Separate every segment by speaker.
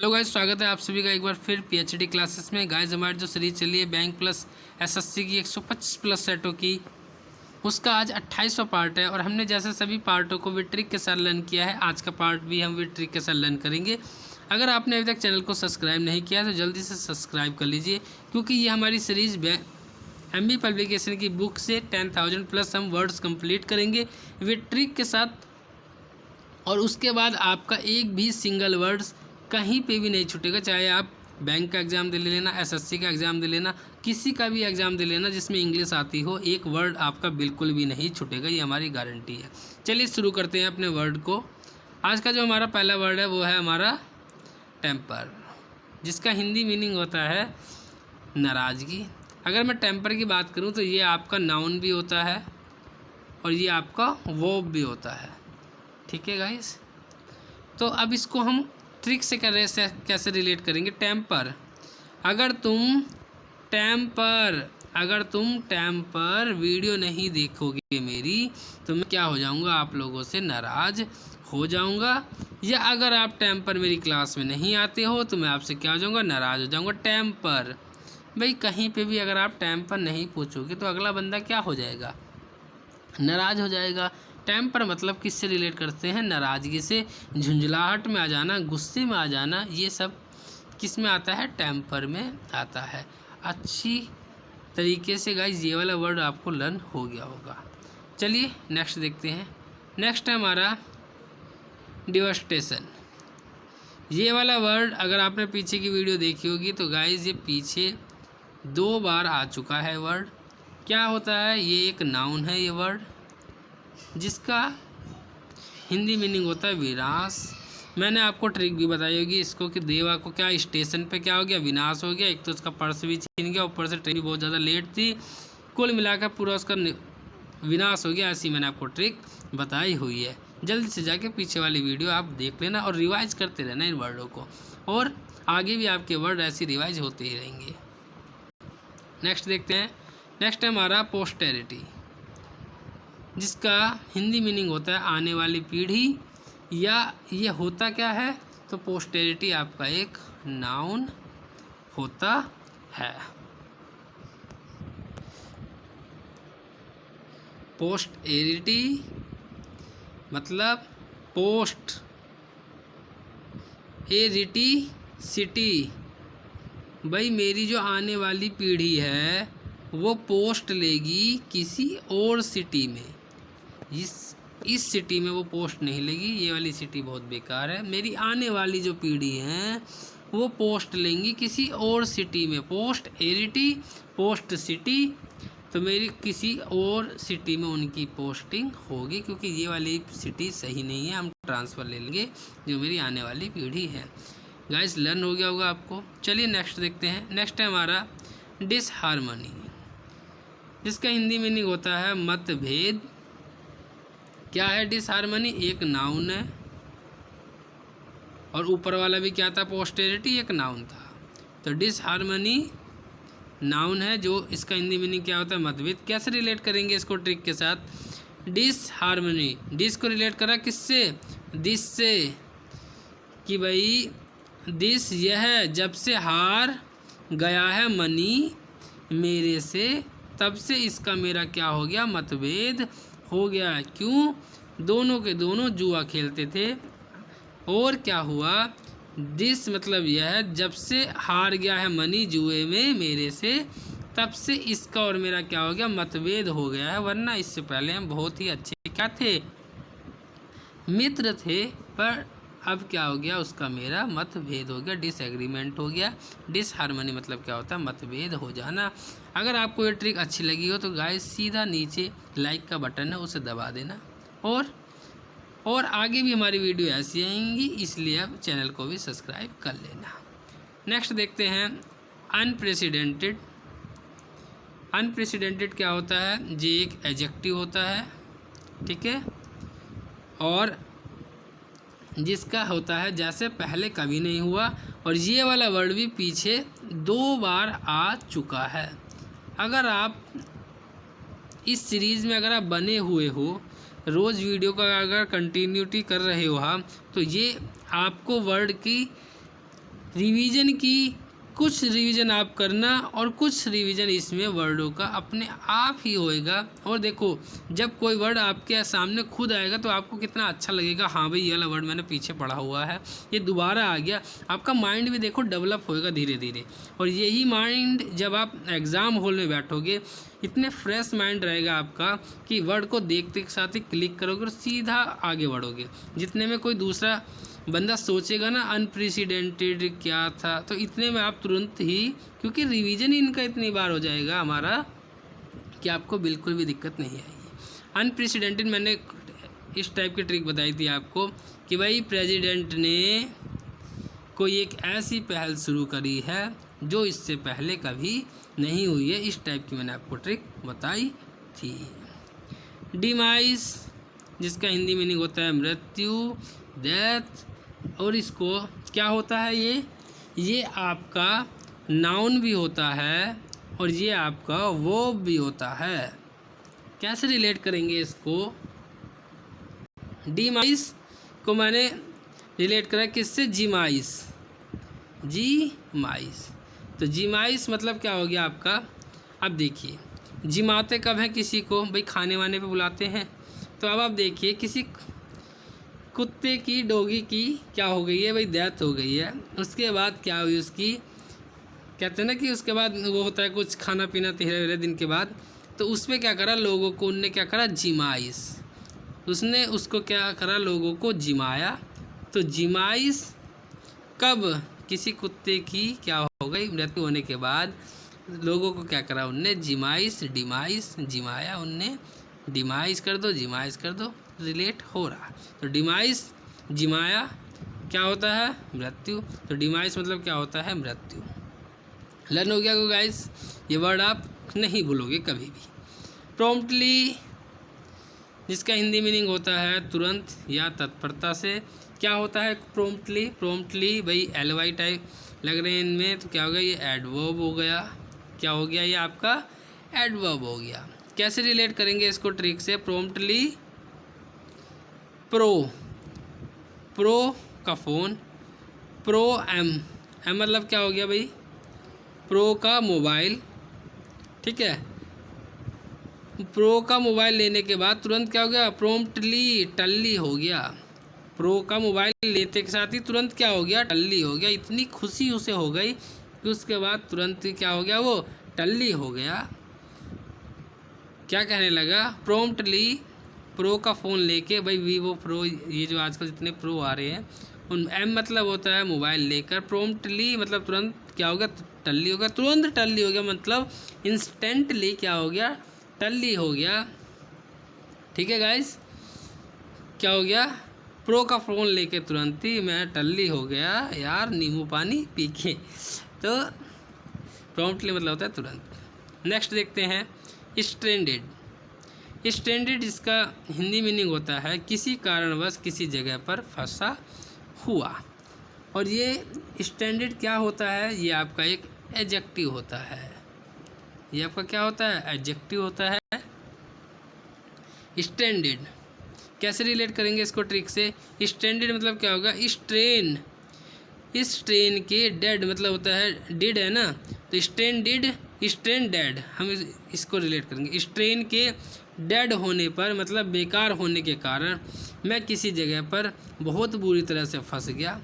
Speaker 1: Hello guys, स्वागत है आप सभी का एक बार फिर पीएचडी क्लासेस में। गाइस हमारी जो सीरीज चली है बैंक प्लस एसएससी की 125 प्लस सेटों की, उसका आज 28वां पार्ट है। और हमने जैसे सभी पार्टों को विद ट्रिक के साथ लर्न किया है, आज का पार्ट भी हम विद ट्रिक के साथ लर्न करेंगे। अगर आपने अभी तक चैनल को सब्सक्राइब नहीं किया तो जल्दी से सब्सक्राइब कर लीजिए, क्योंकि ये हमारी सीरीज एमबी पब्लिकेशन की बुक से 10,000 प्लस हम वर्ड्स कंप्लीट करेंगे विद ट्रिक के साथ। और उसके बाद आपका एक भी सिंगल वर्ड्स कहीं पे भी नहीं छूटेगा, चाहे आप बैंक का एग्ज़ाम दे लेना, एसएससी का एग्ज़ाम दे लेना, किसी का भी एग्ज़ाम दे लेना जिसमें इंग्लिश आती हो, एक वर्ड आपका बिल्कुल भी नहीं छूटेगा, ये हमारी गारंटी है। चलिए शुरू करते हैं अपने वर्ड को। आज का जो हमारा पहला वर्ड है वो है हमारा टेम्पर, जिसका हिंदी मीनिंग होता है नाराज़गी। अगर मैं टेम्पर की बात करूँ तो ये आपका नाउन भी होता है और ये आपका वर्ब भी होता है। ठीक है गाइस, तो अब इसको हम ट्रिक से कैसे रिलेट करेंगे। टेम्पर, अगर तुम टेम्पर वीडियो नहीं देखोगे मेरी, तो मैं क्या हो जाऊंगा, आप लोगों से नाराज़ हो जाऊंगा। या अगर आप टेम्पर मेरी क्लास में नहीं आते हो तो मैं आपसे क्या हो जाऊंगा, नाराज़ हो जाऊंगा। टेम्पर भाई, कहीं पे भी अगर आप टेम्पर नहीं पूछोगे तो अगला बंदा क्या हो जाएगा, नाराज़ हो जाएगा। टेम्पर मतलब किससे रिलेट करते हैं, नाराज़गी से, झुंझलाहट में आ जाना, गुस्से में आ जाना, ये सब किस में आता है, टेम्पर में आता है। अच्छी तरीके से गाइस ये वाला वर्ड आपको लर्न हो गया होगा। चलिए नेक्स्ट देखते हैं। नेक्स्ट है हमारा डिवास्टेशन। ये वाला वर्ड अगर आपने पीछे की वीडियो देखी होगी तो गाइस ये पीछे 2 बार आ चुका है वर्ड। क्या होता है, ये एक नाउन है ये वर्ड, जिसका हिंदी मीनिंग होता है विनाश। मैंने आपको ट्रिक भी बताई होगी इसको कि देवा को क्या स्टेशन पे क्या हो गया, विनाश हो गया। एक तो उसका पर्स भी छीन गया, ऊपर से ट्रेन भी बहुत ज़्यादा लेट थी, कुल मिलाकर पूरा उसका विनाश हो गया। ऐसी मैंने आपको ट्रिक बताई हुई है। जल्दी से जाके पीछे वाली वीडियो आप देख लेना और रिवाइज करते रहना इन वर्डों को, और आगे भी आपके वर्ड ऐसी रिवाइज होते ही रहेंगे। नेक्स्ट देखते हैं। नेक्स्ट है हमारा पोस्टेरिटी, जिसका हिंदी मीनिंग होता है आने वाली पीढ़ी, या ये होता क्या है, तो पोस्टेरिटी आपका एक नाउन होता है। पोस्टेरिटी मतलब पोस्ट एरिटी सिटी, भाई मेरी जो आने वाली पीढ़ी है वो पोस्ट लेगी किसी और सिटी में, इस सिटी में वो पोस्ट नहीं लेगी, ये वाली सिटी बहुत बेकार है। मेरी आने वाली जो पीढ़ी है वो पोस्ट लेंगी किसी और सिटी में। पोस्ट एरिटी, पोस्ट सिटी, तो मेरी किसी और सिटी में उनकी पोस्टिंग होगी, क्योंकि ये वाली सिटी सही नहीं है, हम ट्रांसफ़र ले लेंगे जो मेरी आने वाली पीढ़ी है। गाइस लर्न हो गया होगा आपको। चलिए नेक्स्ट देखते हैं। नेक्स्ट है हमारा डिसहार्मनी, जिसका हिंदी मीनिंग होता है मतभेद। क्या है डिसहार्मनी, एक नाउन है, और ऊपर वाला भी क्या था, पोस्टेरिटी, एक नाउन था। तो डिसहार्मनी नाउन है, जो इसका हिंदी मीनिंग क्या होता है, मतभेद। कैसे रिलेट करेंगे इसको ट्रिक के साथ। डिसहार्मनी, डिस को रिलेट करा किससे, दिस से, कि भाई दिस यह जब से हार गया है मनी मेरे से, तब से इसका मेरा क्या हो गया, मतभेद हो गया। क्यों, दोनों के दोनों जुआ खेलते थे, और क्या हुआ, दिस मतलब यह है जब से हार गया है मनी जुए में मेरे से, तब से इसका और मेरा क्या हो गया, मतभेद हो गया है। वरना इससे पहले हम बहुत ही अच्छे क्या थे, मित्र थे, पर अब क्या हो गया, उसका मेरा मतभेद हो गया, डिसएग्रीमेंट हो गया। डिसहार्मनी मतलब क्या होता है, मतभेद हो जाना। अगर आपको ये ट्रिक अच्छी लगी हो तो गाइस सीधा नीचे लाइक का बटन है उसे दबा देना, और आगे भी हमारी वीडियो ऐसी आएंगी, इसलिए अब चैनल को भी सब्सक्राइब कर लेना। नेक्स्ट देखते हैं अनप्रेसिडेंटेड। अनप्रेसिडेंटेड क्या होता है, ये एक एडजेक्टिव होता है, ठीक है, और जिसका होता है जैसे पहले कभी नहीं हुआ। और ये वाला वर्ड भी पीछे 2 बार आ चुका है। अगर आप इस सीरीज़ में अगर आप बने हुए हो, रोज़ वीडियो का अगर कंटिन्यूटी कर रहे हो हम, तो ये आपको वर्ड की रिवीजन की कुछ रिवीजन आप करना और कुछ रिवीजन इसमें वर्डों का अपने आप ही होएगा। और देखो जब कोई वर्ड आपके सामने खुद आएगा तो आपको कितना अच्छा लगेगा, हाँ भाई ये वाला वर्ड मैंने पीछे पढ़ा हुआ है, ये दोबारा आ गया। आपका माइंड भी देखो डेवलप होएगा धीरे धीरे। और यही माइंड जब आप एग्ज़ाम हॉल में बैठोगे इतने फ्रेश माइंड रहेगा आपका कि वर्ड को देखते के साथ ही क्लिक करोगे और सीधा आगे बढ़ोगे। जितने में कोई दूसरा बंदा सोचेगा ना अनप्रेसिडेंटेड क्या था, तो इतने में आप तुरंत ही, क्योंकि रिवीजन ही इनका इतनी बार हो जाएगा हमारा कि आपको बिल्कुल भी दिक्कत नहीं आएगी। अनप्रेसिडेंटेड मैंने इस टाइप की ट्रिक बताई थी आपको कि भाई प्रेसिडेंट ने कोई एक ऐसी पहल शुरू करी है जो इससे पहले कभी नहीं हुई है, इस टाइप की मैंने आपको ट्रिक बताई थी। डिमाइस जिसका हिंदी मीनिंग होता है मृत्यु, डेथ, और इसको क्या होता है, ये आपका नाउन भी होता है और ये आपका वर्ब भी होता है। कैसे रिलेट करेंगे इसको? डिमाइस को मैंने रिलेट करा किससे? जीमाइस, जीमाइस। तो जीमाइस मतलब क्या हो गया आपका? अब देखिए जिमाते कब है किसी को? भाई खाने वाने पे बुलाते हैं। तो अब आप देखिए किसी कुत्ते की, डॉगी की क्या हो गई है भाई? डेथ हो गई है। उसके बाद क्या हुई उसकी? कहते हैं ना कि उसके बाद वो होता है कुछ खाना पीना 13 दिन के बाद। तो उस पर क्या करा लोगों को, उनने क्या करा? जिमाइस। उसने उसको क्या करा? लोगों को जिमाया। तो जिमाइस कब? किसी कुत्ते की क्या हो गई? मृत्यु होने के बाद लोगों को क्या करा उनने? जिमाइस, डिमाइस, जिमाया उनने, डिमाइस कर दो, जिमाइस कर दो, रिलेट हो रहा। तो डिमाइस, जिमाया क्या होता है? मृत्यु। तो डिमाइस मतलब क्या होता है? मृत्यु। लर्न हो गया को गाइस? ये वर्ड आप नहीं भूलोगे कभी भी। प्रॉम्प्टली जिसका हिंदी मीनिंग होता है तुरंत या तत्परता से। क्या होता है प्रॉम्प्टली? प्रॉम्प्टली भाई LY टाइप लग रहे हैं इनमें, तो क्या हो गया? ये एडवर्ब हो गया। क्या हो गया? ये आपका एडवर्ब हो गया। कैसे रिलेट करेंगे इसको ट्रिक से? प्रॉम्प्टली प्रो, प्रो का फ़ोन, प्रो एम मतलब क्या हो गया भाई? प्रो का मोबाइल, ठीक है। प्रो का मोबाइल लेने के बाद तुरंत क्या हो गया? प्रॉम्प्टली टल्ली हो गया। प्रो का मोबाइल लेते के साथ ही तुरंत क्या हो गया? टल्ली हो गया। इतनी खुशी उसे हो गई कि उसके बाद तुरंत ही क्या हो गया? वो टल्ली हो गया। क्या कहने लगा? प्रॉम्प्टली प्रो का फ़ोन लेके, भाई वीवो प्रो, ये जो आजकल जितने प्रो आ रहे हैं उन, एम मतलब होता है मोबाइल लेकर, प्रॉम्प्टली मतलब तुरंत क्या हो गया? टल्ली हो गया। तुरंत टल्ली हो गया मतलब इंस्टेंटली क्या हो गया? टल्ली हो गया। ठीक है गाइस, क्या हो गया? प्रो का फ़ोन लेके तुरंत ही मैं टल्ली हो गया यार नींबू पानी पी के। तो प्रॉम्प्टली मतलब होता है तुरंत। नेक्स्ट देखते हैं स्ट्रेंडेड। स्ट्रेंडेड इसका हिंदी मीनिंग होता है किसी कारणवश किसी जगह पर फंसा हुआ। और ये स्ट्रेंडेड क्या होता है? ये आपका एक एडजेक्टिव होता है। ये आपका क्या होता है? एडजेक्टिव होता है स्ट्रेंडेड। कैसे रिलेट करेंगे इसको ट्रिक से? स्ट्रेंडेड मतलब क्या होगा? स्ट्रेन, इस ट्रेन के डेड मतलब होता है डिड है ना, तो स्ट्रेंडेड, स्ट्रेंडेड हम इसको रिलेट करेंगे। स्ट्रेन के डेड होने पर मतलब बेकार होने के कारण मैं किसी जगह पर बहुत बुरी तरह से फंस गया।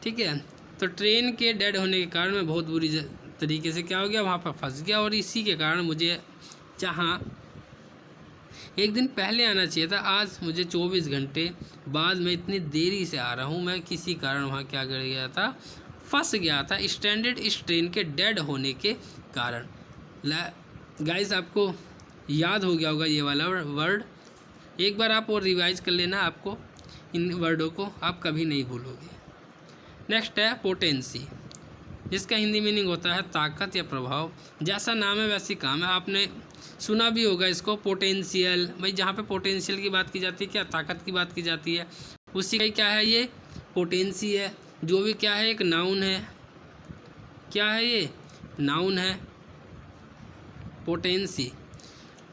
Speaker 1: ठीक है, तो ट्रेन के डेड होने के कारण मैं बहुत बुरी तरीके से क्या हो गया? वहाँ पर फंस गया। और इसी के कारण मुझे जहाँ एक दिन पहले आना चाहिए था, आज मुझे 24 घंटे बाद मैं इतनी देरी से आ रहा हूँ। मैं किसी कारण वहाँ क्या कर गया था? फंस गया था। स्ट्रेंडेड इस ट्रेन के डेड होने के कारण। गाइस आपको याद हो गया होगा ये वाला वर्ड। एक बार आप और रिवाइज कर लेना, आपको इन वर्डों को आप कभी नहीं भूलोगे। नेक्स्ट है पोटेंसी, जिसका हिंदी मीनिंग होता है ताकत या प्रभाव। जैसा नाम है वैसी काम है। आपने सुना भी होगा इसको, पोटेंशियल। भाई जहाँ पे पोटेंशियल की बात की जाती है, क्या ताकत की बात की जाती है, उसी का क्या है? ये पोटेंसी है। जो भी क्या है? एक नाउन है। क्या है ये? नाउन है पोटेंसी।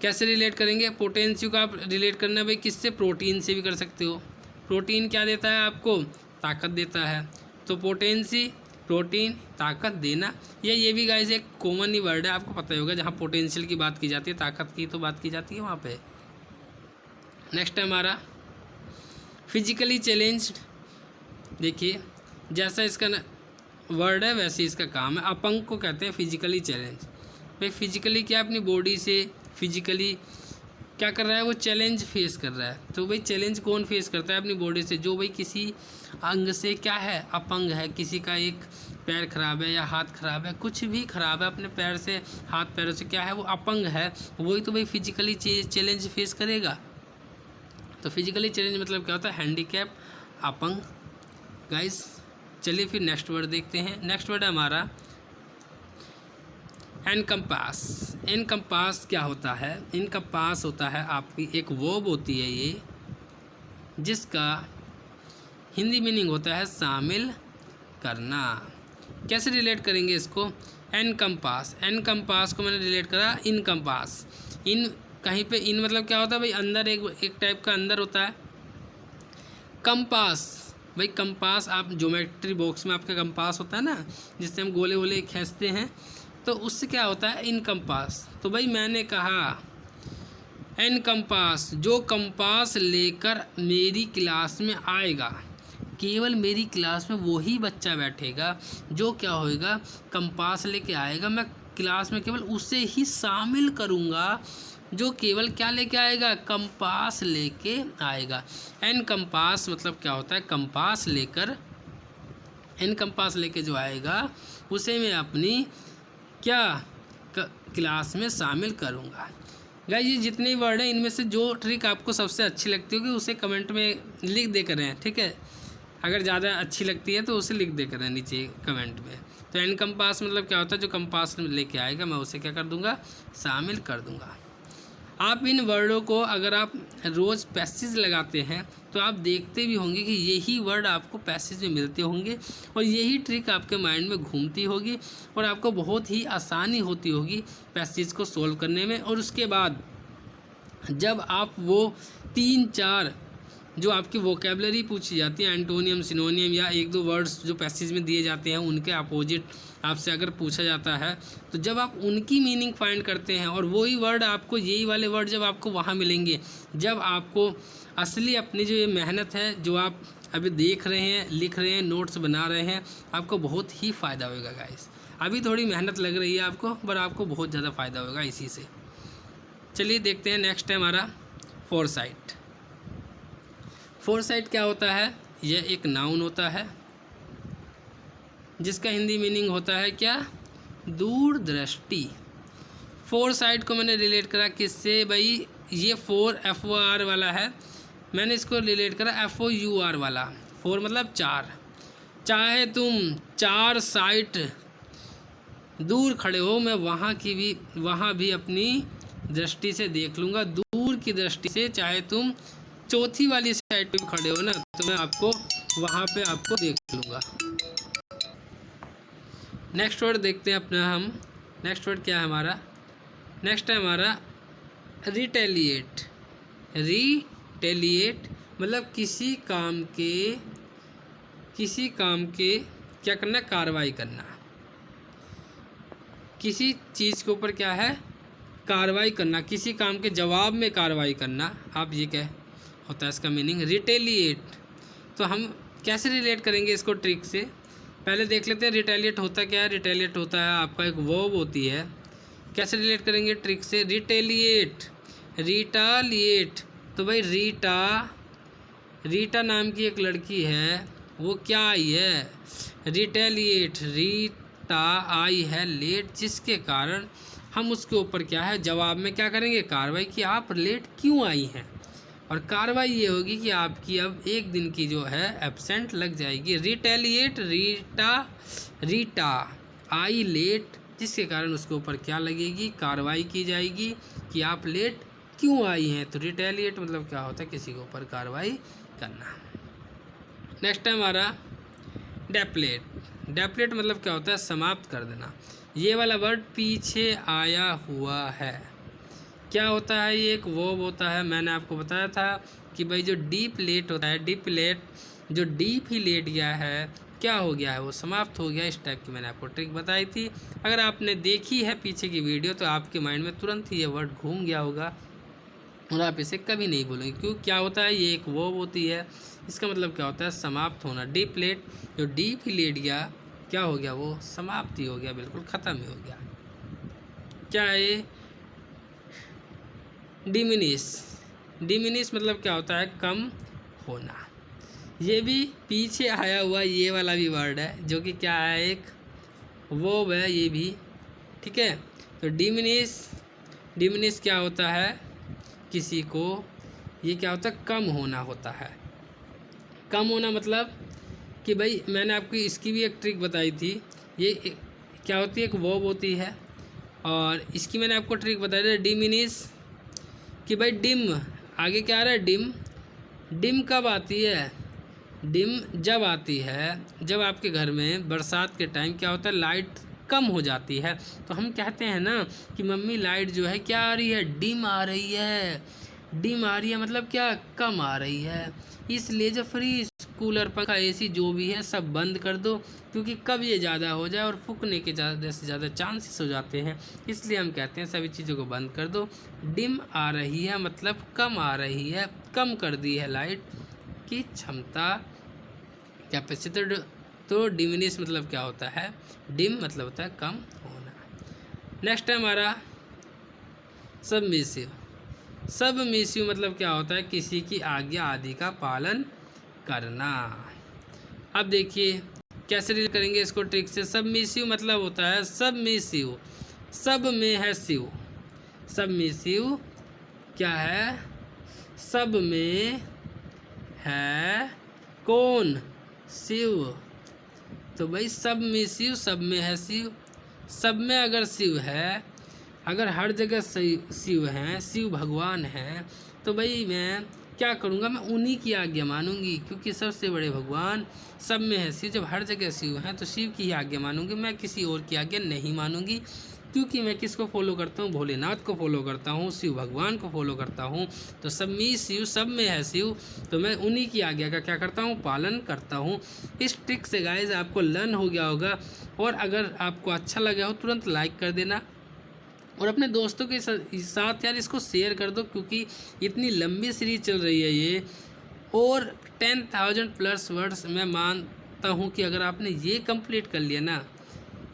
Speaker 1: कैसे रिलेट करेंगे? पोटेंसी को आप रिलेट करना है भाई किससे? प्रोटीन से भी कर सकते हो। प्रोटीन क्या देता है आपको? ताकत देता है। तो पोटेंसी प्रोटीन ताकत देना, ये भी गाइस एक कॉमन ही वर्ड है, आपको पता ही होगा। जहाँ पोटेंशियल की बात की जाती है, ताकत की तो बात की जाती है वहाँ पे। नेक्स्ट है हमारा फिजिकली चैलेंज्ड। देखिए जैसा इसका वर्ड है वैसे इसका काम है। अपंग को कहते हैं फिजिकली चैलेंज। भाई फिजिकली क्या, अपनी बॉडी से फिजिकली क्या कर रहा है, वो चैलेंज फेस कर रहा है। तो भाई चैलेंज कौन फेस करता है, अपनी बॉडी से, जो भाई किसी अंग से क्या है, अपंग है, किसी का एक पैर खराब है या हाथ खराब है, कुछ भी खराब है, अपने पैर से हाथ पैरों से क्या है, वो अपंग है, वही तो भाई फिजिकली चैलेंज फेस करेगा। तो फिजिकली चैलेंज मतलब क्या होता है, हैंडीकैप, अपंग। गाइस चलिए फिर नेक्स्ट वर्ड देखते हैं। नेक्स्ट वर्ड है हमारा एनकम्पास। एनकम्पास क्या होता है, एनकम्पास होता है आपकी एक वर्ब होती है ये, जिसका हिंदी मीनिंग होता है शामिल करना। कैसे रिलेट करेंगे इसको, एनकम्पास, एनकम्पास को मैंने रिलेट करा इनकम्पास। इन कहीं पे इन मतलब क्या होता है भाई, अंदर एक टाइप का अंदर होता है। कंपास, भाई कंपास आप ज्योमेट्री बॉक्स में आपका कंपास होता है ना, जिससे हम गोले वोले खींचते हैं, तो उससे क्या होता है इनकम्पास। तो भाई मैंने कहा एनकम्पास, जो कंपास लेकर मेरी क्लास में आएगा, केवल मेरी क्लास में वही बच्चा बैठेगा जो क्या होएगा, कंपास लेके आएगा। मैं क्लास में केवल उसे ही शामिल करूँगा जो केवल क्या लेके आएगा, कंपास लेके आएगा। एन कंपास मतलब क्या होता है, कंपास लेकर, एन कंपास लेके जो आएगा उसे मैं अपनी क्या क्लास में शामिल करूँगा। गाइस ये जितने वर्ड हैं इनमें से जो ट्रिक आपको सबसे अच्छी लगती होगी उसे कमेंट में लिख दे करें, ठीक है। अगर ज़्यादा अच्छी लगती है तो उसे लिख दे करें नीचे कमेंट में। तो एन कंपास मतलब क्या होता है, जो कंपास लेके आएगा मैं उसे क्या कर दूँगा, शामिल कर दूँगा। आप इन वर्डों को अगर आप रोज़ पैसेज लगाते हैं तो आप देखते भी होंगे कि यही वर्ड आपको पैसेज में मिलते होंगे और यही ट्रिक आपके माइंड में घूमती होगी और आपको बहुत ही आसानी होती होगी पैसेज को सॉल्व करने में। और उसके बाद जब आप वो 3-4 जो आपकी वोकेबलरी पूछी जाती है, एंटोनियम, सिनोनियम या 1-2 वर्ड्स जो पैसेज में दिए जाते हैं उनके अपोजिट आपसे अगर पूछा जाता है, तो जब आप उनकी मीनिंग फाइंड करते हैं और वही वर्ड आपको, यही वाले वर्ड जब आपको वहाँ मिलेंगे, जब आपको असली अपनी जो ये मेहनत है जो आप अभी देख रहे हैं, लिख रहे हैं, नोट्स बना रहे हैं, आपको बहुत ही फ़ायदा होगा गाइस। अभी थोड़ी मेहनत लग रही है आपको, पर आपको बहुत ज़्यादा फ़ायदा होगा इसी से। चलिए देखते हैं नेक्स्ट है हमारा फोरसाइट। फोरसाइट क्या होता है, यह एक नाउन होता है जिसका हिंदी मीनिंग होता है क्या, दूरदृष्टि। फोरसाइट को मैंने रिलेट करा किससे भाई, ये FOR वाला है, मैंने इसको रिलेट करा FOUR वाला। फोर मतलब 4, चाहे तुम 4 साइट दूर खड़े हो, मैं वहाँ भी अपनी दृष्टि से देख लूँगा, दूर की दृष्टि से। चाहे तुम चौथी वाली साइड पे खड़े हो ना, तो मैं आपको वहाँ पे आपको देख लूँगा। नेक्स्ट वर्ड देखते हैं अपना हम। नेक्स्ट वर्ड क्या है हमारा, नेक्स्ट है हमारा रिटेलिएट। रिटेलिएट मतलब किसी काम के क्या करना, कार्रवाई करना। किसी चीज़ के ऊपर क्या है, कार्रवाई करना, किसी काम के जवाब में कार्रवाई करना। आप ये क्या होता है इसका मीनिंग, रिटेलिएट। तो हम कैसे रिलेट करेंगे इसको ट्रिक से, पहले देख लेते हैं रिटेलिएट होता क्या है। रिटेलिएट होता है आपका एक वर्ब होती है। कैसे रिलेट करेंगे ट्रिक से, रिटेलिएट, रिटालिएट। तो भाई रीटा नाम की एक लड़की है, वो क्या आई है, रिटेलिएट, रीटा आई है लेट, जिसके कारण हम उसके ऊपर क्या है, जवाब में क्या करेंगे, कार्रवाई की आप लेट क्यों आई हैं। और कार्रवाई ये होगी कि आपकी अब 1 दिन की जो है एब्सेंट लग जाएगी। रिटेलिएट, रीटा आई लेट, जिसके कारण उसके ऊपर क्या लगेगी, कार्रवाई की जाएगी कि आप लेट क्यों आई हैं। तो रिटेलिएट मतलब क्या होता है, किसी के ऊपर कार्रवाई करना। नेक्स्ट है हमारा डेप्लेट। डेप्लेट मतलब क्या होता है, समाप्त कर देना। ये वाला वर्ड पीछे आया हुआ है, क्या होता है, ये एक वर्ब होता है। मैंने आपको बताया था कि भाई जो डीप लेट होता है, डीप लेट जो डीप ही लेट गया है, क्या हो गया है, वो समाप्त हो गया। इस टाइप की मैंने आपको ट्रिक बताई थी। अगर आपने देखी है पीछे की वीडियो तो आपके माइंड में तुरंत ही ये वर्ड घूम गया होगा और आप इसे कभी नहीं भूलेंगे। क्यों, क्या होता है, ये एक वर्ब होती है, इसका मतलब क्या होता है, समाप्त होना। डीप लेट, जो डीप ही लेट गया, क्या हो गया, वो समाप्त ही हो गया, बिल्कुल ख़त्म ही हो गया। क्या है डिमिनिश? डिमिनिश मतलब क्या होता है, कम होना। ये भी पीछे आया हुआ ये वाला भी वर्ड है, जो कि क्या है, एक वर्ब है ये भी, ठीक है। तो डिमिनिश, डिमिनिश क्या होता है, किसी को, ये क्या होता है, कम होना होता है। कम होना मतलब कि भाई मैंने आपको इसकी भी एक ट्रिक बताई थी। ये क्या होती है, एक वर्ब होती है, और इसकी मैंने आपको ट्रिक बताई थी डिमिनिश, कि भाई डिम, आगे क्या आ रहा है, डिम। डिम कब आती है, डिम जब आती है जब आपके घर में बरसात के टाइम क्या होता है, लाइट कम हो जाती है। तो हम कहते हैं ना कि मम्मी लाइट जो है क्या आ रही है, डिम आ रही है। डिम आ रही है मतलब क्या, कम आ रही है। इसलिए जब फ्रिज, कूलर, पंखा, एसी जो भी है सब बंद कर दो, क्योंकि कब ये ज़्यादा हो जाए और फूकने के ज़्यादा से ज़्यादा चांसेस हो जाते हैं। इसलिए हम कहते हैं सभी चीज़ों को बंद कर दो। डिम आ रही है मतलब कम आ रही है, कम कर दी है लाइट की क्षमता, कैपेसिटर। तो डिमिनिश मतलब क्या होता है, डिम मतलब होता है कम होना। नेक्स्ट है हमारा सबमिसिव। सबमिसिव मतलब क्या होता है, किसी की आज्ञा आदि का पालन करना। अब देखिए कैसे डील करेंगे इसको ट्रिक से। सबमिसिव मतलब होता है, सबमिसिव, सब में है शिव। सबमिसिव क्या है, सब में है कौन, शिव। तो भाई सब में शिव, सब में है शिव। सब में अगर शिव है, अगर हर जगह शिव हैं, शिव भगवान हैं, तो भाई मैं क्या करूँगा, मैं उन्हीं की आज्ञा मानूंगी, क्योंकि सबसे बड़े भगवान सब में है शिव। जब हर जगह शिव हैं तो शिव की ही आज्ञा मानूंगी, मैं किसी और की आज्ञा नहीं मानूंगी। क्योंकि मैं किसको फॉलो करता हूँ, भोलेनाथ को फॉलो करता हूँ, शिव भगवान को फॉलो करता हूँ। तो सब में शिव, सब में है शिव, तो मैं उन्हीं की आज्ञा का क्या करता हूँ, पालन करता हूँ। इस ट्रिक से गाइस आपको लर्न हो गया होगा, और अगर आपको अच्छा लगा हो तुरंत लाइक कर देना और अपने दोस्तों के साथ यार इसको शेयर कर दो, क्योंकि इतनी लंबी सीरीज चल रही है ये, और 10,000 प्लस वर्ड्स मैं मानता हूँ कि अगर आपने ये कंप्लीट कर लिया ना,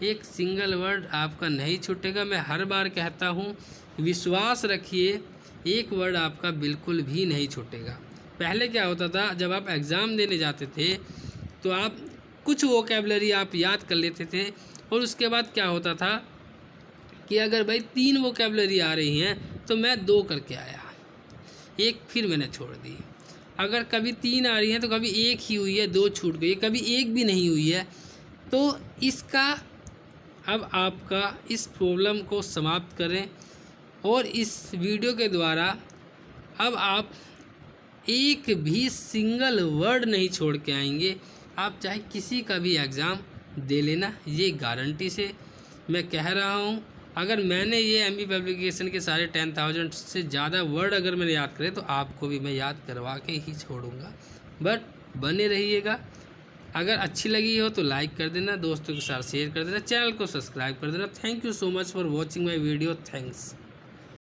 Speaker 1: एक सिंगल वर्ड आपका नहीं छूटेगा। मैं हर बार कहता हूँ, विश्वास रखिए, एक वर्ड आपका बिल्कुल भी नहीं छूटेगा। पहले क्या होता था, जब आप एग्ज़ाम देने जाते थे तो आप कुछ वोकैबलरी आप याद कर लेते थे, और उसके बाद क्या होता था कि अगर भाई 3 वोकैबलरी आ रही हैं तो मैं 2 करके आया, एक फिर मैंने छोड़ दी। अगर कभी 3 आ रही हैं तो कभी 1 ही हुई है, 2 छूट गई, कभी 1 भी नहीं हुई है। तो इसका अब आपका इस प्रॉब्लम को समाप्त करें, और इस वीडियो के द्वारा अब आप एक भी सिंगल वर्ड नहीं छोड़ के आएंगे। आप चाहे किसी का भी एग्ज़ाम दे लेना, ये गारंटी से मैं कह रहा हूँ। अगर मैंने ये एमबी पब्लिकेशन के सारे 10,000 से ज़्यादा वर्ड अगर मैंने याद करे तो आपको भी मैं याद करवा के ही छोड़ूंगा। बट बने रहिएगा। अगर अच्छी लगी हो तो लाइक कर देना, दोस्तों के साथ शेयर कर देना, चैनल को सब्सक्राइब कर देना। Thank you so much for watching my video. Thanks.